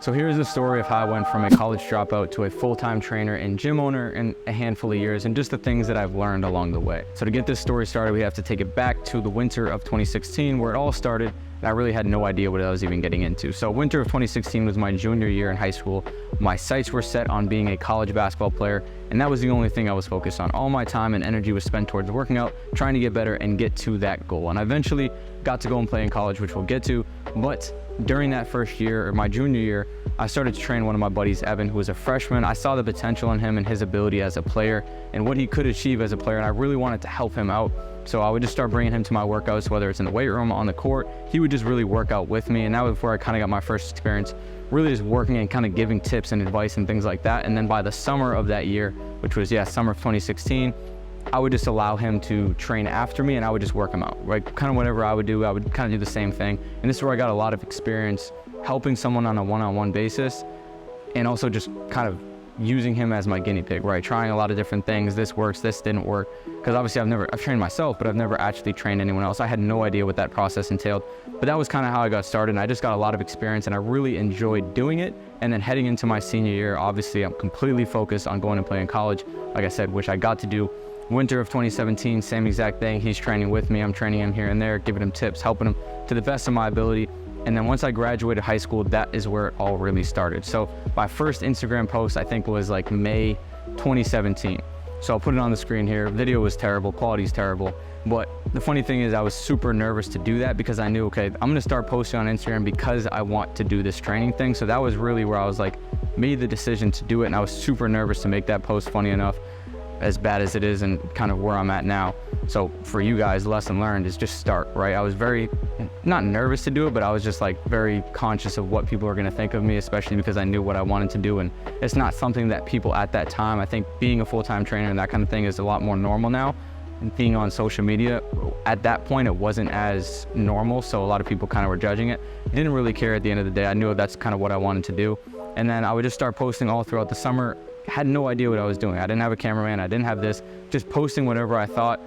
So here's the story of how I went from a college dropout to a full-time trainer and gym owner in a handful of years, and just the things that I've learned along the way. So to get this story started, we have to take it back to the winter of 2016 where it all started, and I really had no idea what I was even getting into. So winter of 2016 was my junior year in high school. My sights were set on being a college basketball player, and that was the only thing I was focused on. All my time and energy was spent towards working out, trying to get better and get to that goal. And I eventually got to go and play in college, which we'll get to, but during that first year, or my junior year, I started to train one of my buddies, Evan, who was a freshman. I saw the potential in him and his ability as a player and what he could achieve as a player, and I really wanted to help him out. So I would just start bringing him to my workouts, whether it's in the weight room, on the court. He would just really work out with me, and that was where I kind of got my first experience, really just working and kind of giving tips and advice and things like that. And then by the summer of that year, which was, summer of 2016, I would just allow him to train after me, and I would just work him out, right? Kind of whatever I would do, I would kind of do the same thing. And this is where I got a lot of experience helping someone on a one-on-one basis, and also just kind of using him as my guinea pig, right? Trying a lot of different things. This works, this didn't work. Because obviously I've trained myself, but I've never actually trained anyone else. I had no idea what that process entailed, but that was kind of how I got started, and I just got a lot of experience, and I really enjoyed doing it. And then heading into my senior year, obviously I'm completely focused on going and playing college, like I said, which I got to do. Winter of 2017, same exact thing. He's training with me, I'm training him here and there, giving him tips, helping him to the best of my ability. And then once I graduated high school, that is where it all really started. So my first Instagram post, I think, was like May 2017. So I'll put it on the screen here. Video was terrible, quality's terrible. But the funny thing is I was super nervous to do that because I knew, okay, I'm gonna start posting on Instagram because I want to do this training thing. So that was really where I was like, made the decision to do it. And I was super nervous to make that post, funny enough, as bad as it is and kind of where I'm at now. So for you guys, lesson learned is just start, right? I was very, not nervous to do it, but I was just like very conscious of what people are gonna think of me, especially because I knew what I wanted to do. And it's not something that people at that time, I think being a full-time trainer and that kind of thing is a lot more normal now. And being on social media, at that point, it wasn't as normal. So a lot of people kind of were judging it. Didn't really care at the end of the day. I knew that's kind of what I wanted to do. And then I would just start posting all throughout the summer. Had no idea what I was doing. I didn't have a cameraman, I didn't have this, just posting whatever I thought.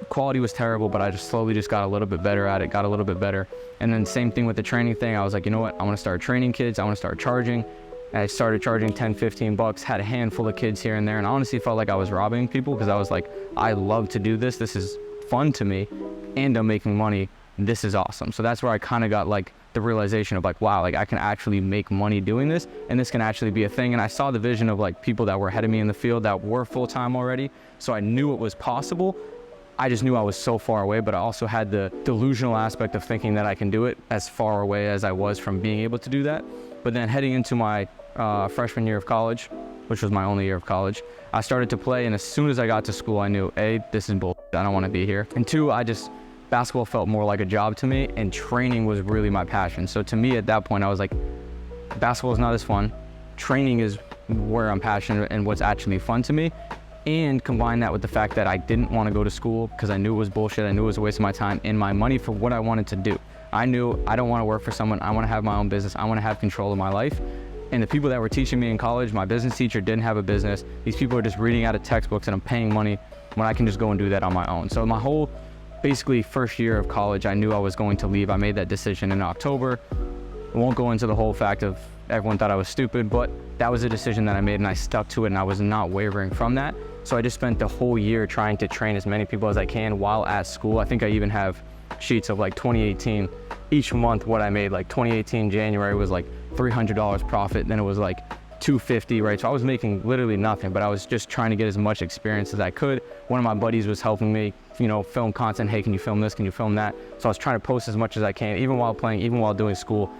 Quality was terrible, but I just slowly just got a little bit better at it, got a little bit better. And then same thing with the training thing. I was like, you know what, I want to start training kids, I want to start charging. And I started charging 10, 15 bucks, had a handful of kids here and there, and I honestly felt like I was robbing people because I was like, I love to do this, this is fun to me, and I'm making money, this is awesome. So that's where I kind of got like the realization of like, wow, like I can actually make money doing this, and this can actually be a thing. And I saw the vision of like people that were ahead of me in the field that were full-time already. So I knew it was possible. I just knew I was so far away, but I also had the delusional aspect of thinking that I can do it as far away as I was from being able to do that. But then heading into my freshman year of college, which was my only year of college, I started to play, and as soon as I got to school, I knew, A, this is bullshit, I don't want to be here. And two, basketball felt more like a job to me, and training was really my passion. So to me at that point, I was like, basketball is not as fun. Training is where I'm passionate and what's actually fun to me. And combine that with the fact that I didn't want to go to school because I knew it was bullshit. I knew it was a waste of my time and my money for what I wanted to do. I knew I don't want to work for someone. I want to have my own business. I want to have control of my life. And the people that were teaching me in college, my business teacher didn't have a business. These people are just reading out of textbooks, and I'm paying money when I can just go and do that on my own. So my whole basically first year of college, I knew I was going to leave. I made that decision in October. I won't go into the whole fact of everyone thought I was stupid, but that was a decision that I made, and I stuck to it, and I was not wavering from that. So I just spent the whole year trying to train as many people as I can while at school. I think I even have sheets of like 2018, each month what I made. Like 2018 January was like $300 profit, then it was like $250, right? So I was making literally nothing, but I was just trying to get as much experience as I could. One of my buddies was helping me, film content. Hey, can you film this? Can you film that? So I was trying to post as much as I can, even while playing, even while doing school.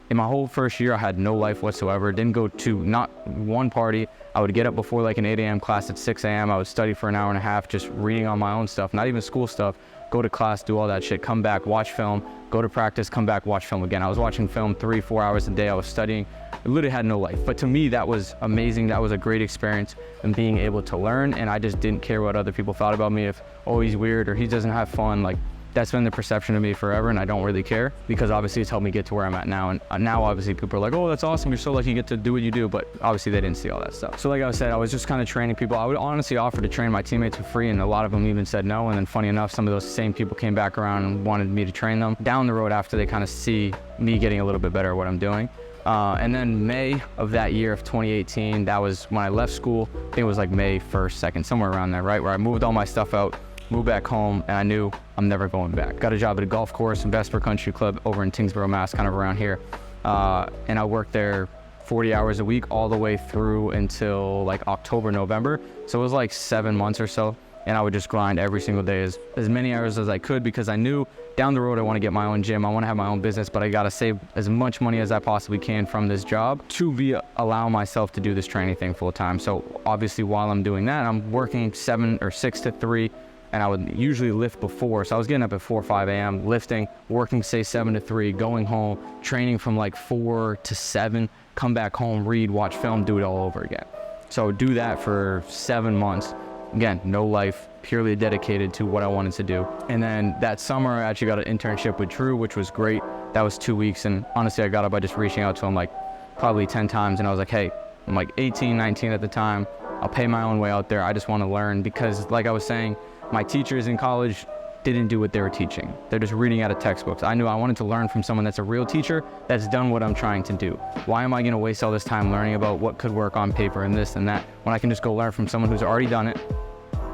In my whole first year, I had no life whatsoever. Didn't go to not one party. I would get up before like an 8 a.m. class at 6 a.m. I would study for an hour and a half, just reading on my own stuff, not even school stuff. Go to class, do all that shit, come back, watch film, go to practice, come back, watch film again. I was watching film 3-4 hours a day. I was studying. I literally had no life. But to me, that was amazing. That was a great experience and being able to learn. And I just didn't care what other people thought about me. If, oh, he's weird or he doesn't have fun. Like, that's been the perception of me forever, and I don't really care because obviously it's helped me get to where I'm at now. And now obviously people are like, oh, that's awesome, you're so lucky you get to do what you do, but obviously they didn't see all that stuff. So like I said, I was just kind of training people. I would honestly offer to train my teammates for free, and a lot of them even said no. And then funny enough, some of those same people came back around and wanted me to train them down the road after they kind of see me getting a little bit better at what I'm doing. And then May of that year of 2018, that was when I left school. I think it was like May 1st, 2nd, somewhere around there, right? Where I moved all my stuff out, moved back home, and I knew I'm never going back. Got a job at a golf course in Vesper Country Club over in Tingsboro, Mass, kind of around here. And I worked there 40 hours a week all the way through until like October, November. So it was like 7 months or so. And I would just grind every single day as many hours as I could, because I knew down the road I want to get my own gym, I want to have my own business, but I got to save as much money as I possibly can from this job to allow myself to do this training thing full time. So obviously while I'm doing that, I'm working 7 or 6 to 3, and I would usually lift before. So I was getting up at 4 or 5 a.m., lifting, working say 7 to 3, going home, training from like 4 to 7, come back home, read, watch film, do it all over again. So do that for 7 months. Again, no life, purely dedicated to what I wanted to do. And then that summer, I actually got an internship with Drew, which was great. That was 2 weeks. And honestly, I got it by just reaching out to him like probably 10 times. And I was like, hey, I'm like 18, 19 at the time. I'll pay my own way out there. I just want to learn, because like I was saying, my teachers in college didn't do what they were teaching. They're just reading out of textbooks. I knew I wanted to learn from someone that's a real teacher that's done what I'm trying to do. Why am I going to waste all this time learning about what could work on paper and this and that, when I can just go learn from someone who's already done it,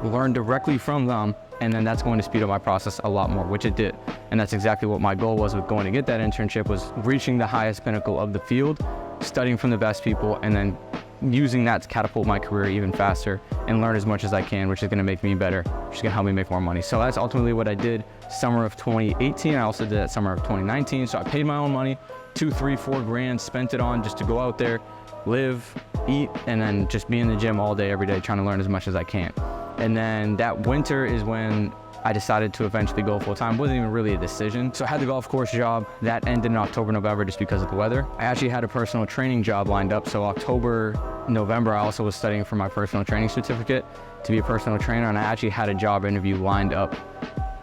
learn directly from them, and then that's going to speed up my process a lot more, which it did. And that's exactly what my goal was with going to get that internship, was reaching the highest pinnacle of the field, studying from the best people, and then using that to catapult my career even faster and learn as much as I can, which is going to make me better, which is going to help me make more money. So that's ultimately what I did summer of 2018. I also did that summer of 2019. So I paid my own money, 2, 3, 4 grand, spent it on just to go out there, live, eat, and then just be in the gym all day, every day, trying to learn as much as I can. And then that winter is when I decided to eventually go full time. It wasn't even really a decision. So I had the golf course job that ended in October, November, just because of the weather. I actually had a personal training job lined up. So October, November, I also was studying for my personal training certificate to be a personal trainer. And I actually had a job interview lined up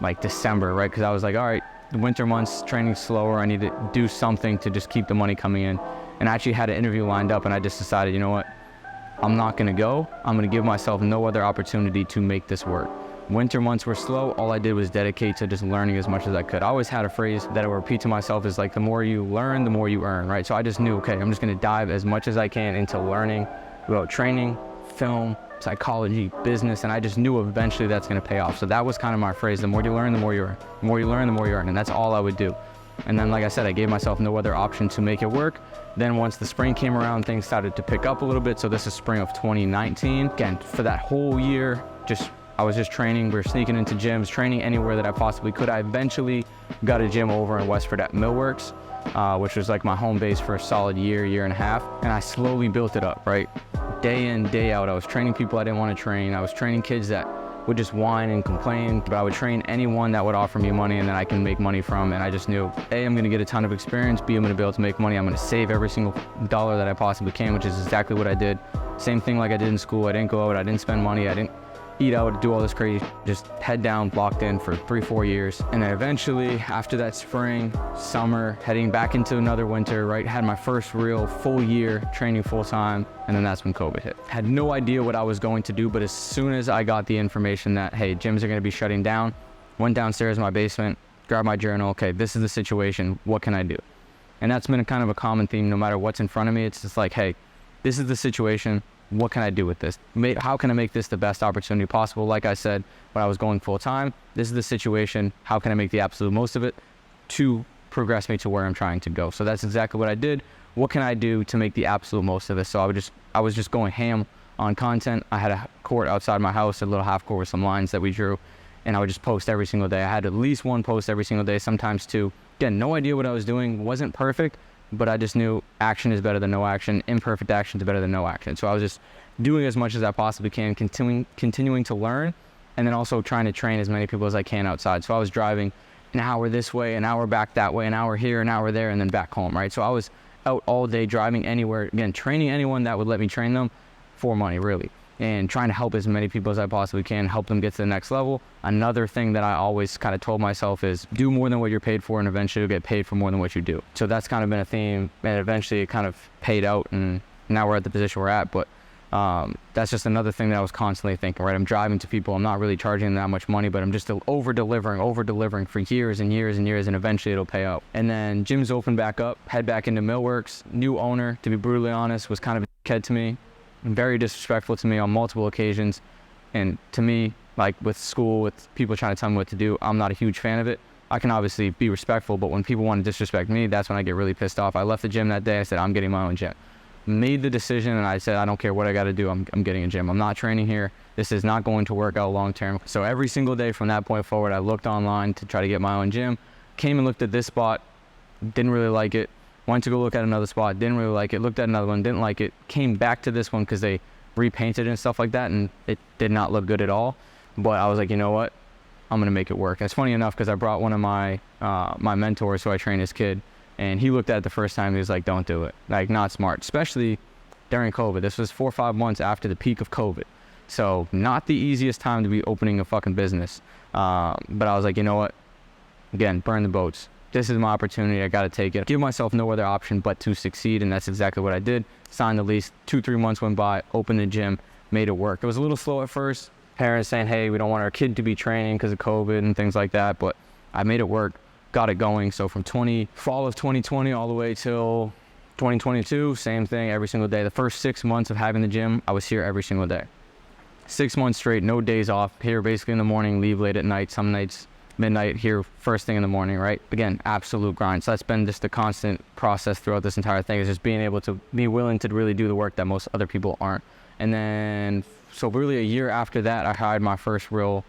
like December, right? Because I was like, all right, the winter months, training's slower. I need to do something to just keep the money coming in. And I actually had an interview lined up, and I just decided, you know what? I'm not gonna go. I'm gonna give myself no other opportunity to make this work. Winter months were slow. All I did was dedicate to just learning as much as I could. I always had a phrase that I would repeat to myself, is like, the more you learn, the more you earn, right? So I just knew, okay, I'm just gonna dive as much as I can into learning about training, film, psychology, business, and I just knew eventually that's gonna pay off. So that was kind of my phrase: the more you learn, the more you earn. The more you learn, the more you earn, and that's all I would do. And then, like I said, I gave myself no other option to make it work. Then once the spring came around, things started to pick up a little bit. So this is spring of 2019. Again, for that whole year, I was just training. We were sneaking into gyms, training anywhere that I possibly could. I eventually got a gym over in Westford at Millworks, which was like my home base for a solid year, year and a half. And I slowly built it up, right? Day in, day out, I was training people I didn't want to train. I was training kids that would just whine and complain, but I would train anyone that would offer me money and that I can make money from. And I just knew, A, I'm gonna get a ton of experience, B, I'm gonna be able to make money, I'm gonna save every single dollar that I possibly can, which is exactly what I did. Same thing like I did in school. I didn't go out, I didn't spend money, I didn't eat out, do all this crazy, just head down, locked in for 3, 4 years. And then eventually, after that spring, summer, heading back into another winter, right, had my first real full year training full time, and then that's when COVID hit. Had no idea what I was going to do, but as soon as I got the information that, hey, gyms are gonna be shutting down, went downstairs in my basement, grabbed my journal, okay, this is the situation, what can I do? And that's been kind of a common theme, no matter what's in front of me. It's just like, hey, this is the situation, what can I do with this? How can I make this the best opportunity possible? Like I said, when I was going full time, this is the situation, how can I make the absolute most of it to progress me to where I'm trying to go? So that's exactly what I did. What can I do to make the absolute most of this? So I was just going ham on content. I had a court outside my house, a little half court with some lines that we drew, and I would just post every single day. I had at least one post every single day, sometimes 2. Again, no idea what I was doing, wasn't perfect, but I just knew action is better than no action. Imperfect action is better than no action. So I was just doing as much as I possibly can, continuing to learn, and then also trying to train as many people as I can outside. So I was driving an hour this way, an hour back that way, an hour here, an hour there, and then back home, right? So I was out all day driving anywhere, again, training anyone that would let me train them for money, really, and trying to help as many people as I possibly can, help them get to the next level. Another thing that I always kind of told myself is do more than what you're paid for, and eventually you'll get paid for more than what you do. So that's kind of been a theme, and eventually it kind of paid out, and now we're at the position we're at. But That's just another thing that I was constantly thinking, right? I'm driving to people, I'm not really charging them that much money, but I'm just over delivering for years and years and years, and eventually it'll pay out. And then gyms open back up, head back into Millworks. New owner, to be brutally honest, was kind of a kid to me, very disrespectful to me on multiple occasions. And to me, like with school, with people trying to tell me what to do, I'm not a huge fan of it. I can obviously be respectful, but when people want to disrespect me, that's when I get really pissed off. I left the gym that day. I said, I'm getting my own gym. Made the decision, and I said, I don't care what I got to do. I'm getting a gym. I'm not training here. This is not going to work out long term. So every single day from that point forward, I looked online to try to get my own gym. Came and looked at this spot, didn't really like it. Went to go look at another spot, didn't really like it. Looked at another one, didn't like it. Came back to this one because they repainted and stuff like that, and it did not look good at all. But I was like, you know what? I'm gonna make it work. That's funny enough because I brought one of my my mentors who I trained as kid, and he looked at it the first time. He was like, don't do it. Like, not smart, especially during COVID. This was 4 or 5 months after the peak of COVID. So not the easiest time to be opening a fucking business. But I was like, you know what? Again, burn the boats. This is my opportunity. I got to take it. Give myself no other option but to succeed. And that's exactly what I did. Signed the lease. 2-3 months went by, opened the gym, made it work. It was a little slow at first. Parents saying, hey, we don't want our kid to be training because of COVID and things like that. But I made it work, got it going. So from fall of 2020 all the way till 2022, same thing every single day. The first 6 months of having the gym, I was here every single day. 6 months straight, no days off. Here basically in the morning, leave late at night. Some nights midnight, here first thing in the morning, right? Again, absolute grind. So that's been just the constant process throughout this entire thing, is just being able to be willing to really do the work that most other people aren't. And then, so really a year after that, I hired my first real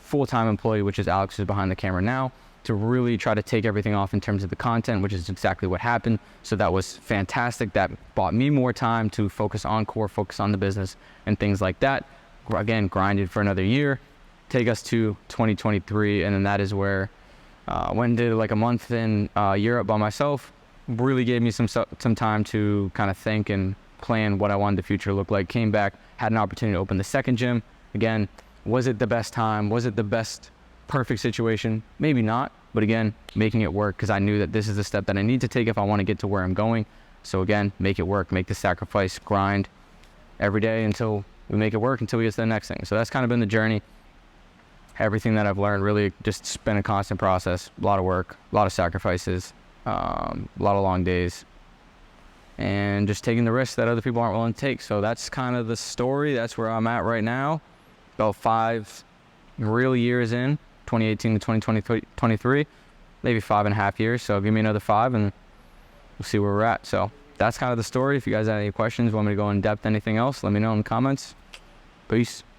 full-time employee, which is Alex, who's behind the camera now, to really try to take everything off in terms of the content, which is exactly what happened. So that was fantastic. That bought me more time to focus on core, focus on the business and things like that. Again, grinded for another year, take us to 2023. And then that is where went and did like a month in Europe by myself. Really gave me some time to kind of think and plan what I wanted the future to look like. Came back, had an opportunity to open the second gym. Again, was it the best time? Was it the best perfect situation? Maybe not, but again, making it work, because I knew that this is the step that I need to take if I want to get to where I'm going. So again, make it work, make the sacrifice, grind every day until we make it work, until we get to the next thing. So that's kind of been the journey. Everything that I've learned, really just been a constant process, a lot of work, a lot of sacrifices, a lot of long days, and just taking the risks that other people aren't willing to take. So that's kind of the story. That's where I'm at right now. About 5 real years in, 2018 to 2023, maybe 5.5 years. So give me another 5 and we'll see where we're at. So that's kind of the story. If you guys have any questions, want me to go in depth, anything else, let me know in the comments. Peace.